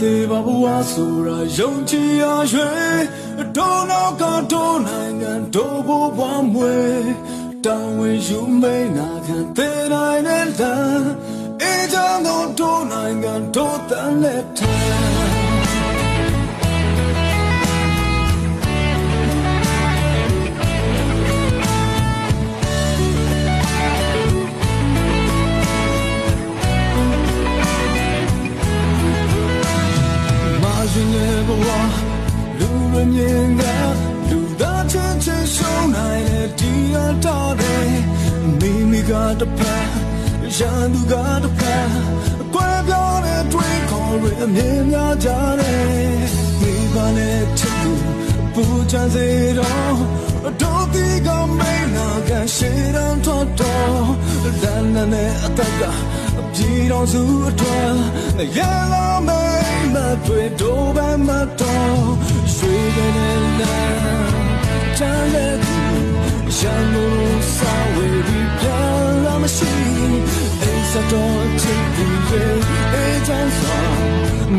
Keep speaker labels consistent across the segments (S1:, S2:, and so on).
S1: သေးပါဘဝဆိုတာယုံကြည်ရရွယ်တော့တော့ကတော့နိုင်ငံတို့ဘဝမွေတောင်းဝင်ယူမိန်နာခံတဲ့နိုင်တဲ့လမ်းအေးချမ်းသောတို့နိုင်ငံတို့တန်လက်ထလူမမြင်ကလူသားချင်းချင်းရှုံးနိုင်တဲ့ဒီအတော်တဲ့မိမိကတဖက်ရန်သူကတဖက်ကွဲပြောင်းတဲ့တွေးခေါ်ရအမြင်များကြတယ်မိဘနဲ့ချစ်သူပူချမ်းစေတော့တို့ဒီကမိန်နာကရှေ့တန်းတော်တော်လမ်းနဲ့အတက်ကပြည်တော်စုအတွက်ရလာမိန်မတွေ့တော့ဘယ်မှာတော့ရွှေတဲ့လမ်းချမ်းတဲ့သူရန်ကုန်စာဝေးပြီးပြန်လာမရှိအိမ်စတော်ချစ်သူရဲ့အေးချမ်းစွာ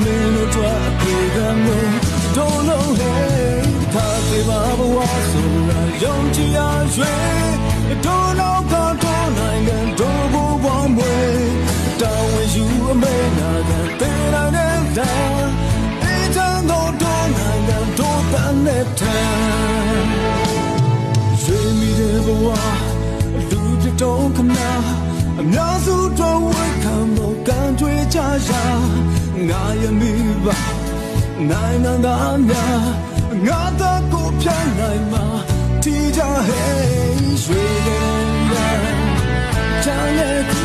S1: မင်းတို့အတွက်အပြေကမျိုးdon't know hey သာသေးပါဘဝဆိုတာယုံကြည်ရရွယ်don't know ကတော့နိုင်ငံတို့ဘဝမွေတောင်းဝင်ယူအမေနာကန်တဲ့နိုင်တဲ့အေးချမ်းသောတို့နိုင်ငံတို့တန်တဲ့ထံရွေမိတဲ့ဘဝလူပြတော့ခနာအများစုတော့ဝေခံဖို့ကန်ကြွေးကြရာငါရမိပါနိုင်ငံသားများငါတော့ကိုပြနိုင်မှာတီးကြဟဲ့ရွှေတဲ့လမ်းချမ်းတဲ့သူ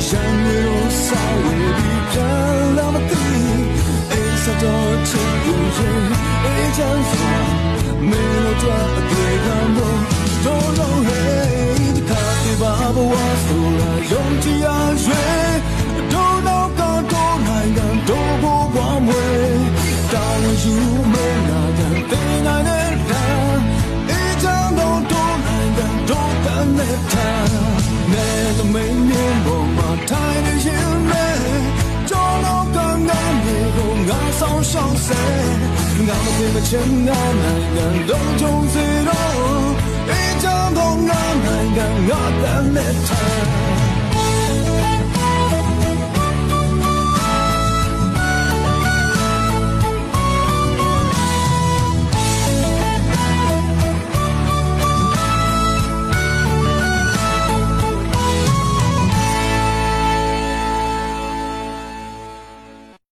S1: ရန်မျိုးစာဝေးပြီးပြန်လာမသိအိမ်စတော့ချစ်သူရဲ့အေးချမ်းစွာမင်းတို့တော့အပြေကမို့don't know hey ဒီခါဒီဘာဘဝဆိုတာယုံကြည်ရရွယ်don't know ကတော့နိုင်ငံတို့ဘဝမွေတောင်းယူမနာတဲ့တင်နိုင်တဲ့လမ်းအေးချမ်းသောတို့နိုင်ငံတို့တန်တဲ့ထံနဲ့သမိန်မြင်ပေါ်မှာထိုင်နေရင်မဲ့ကြောတော့ကငါမျိုးကိုငါဆောင်ရှောင်းစေငါမပြေမချင်ငါနိုင်ငံတို့ကြုံစေတော့အေးချမ်းသောငါနိုင်ငံငါတန်တဲ့ထံ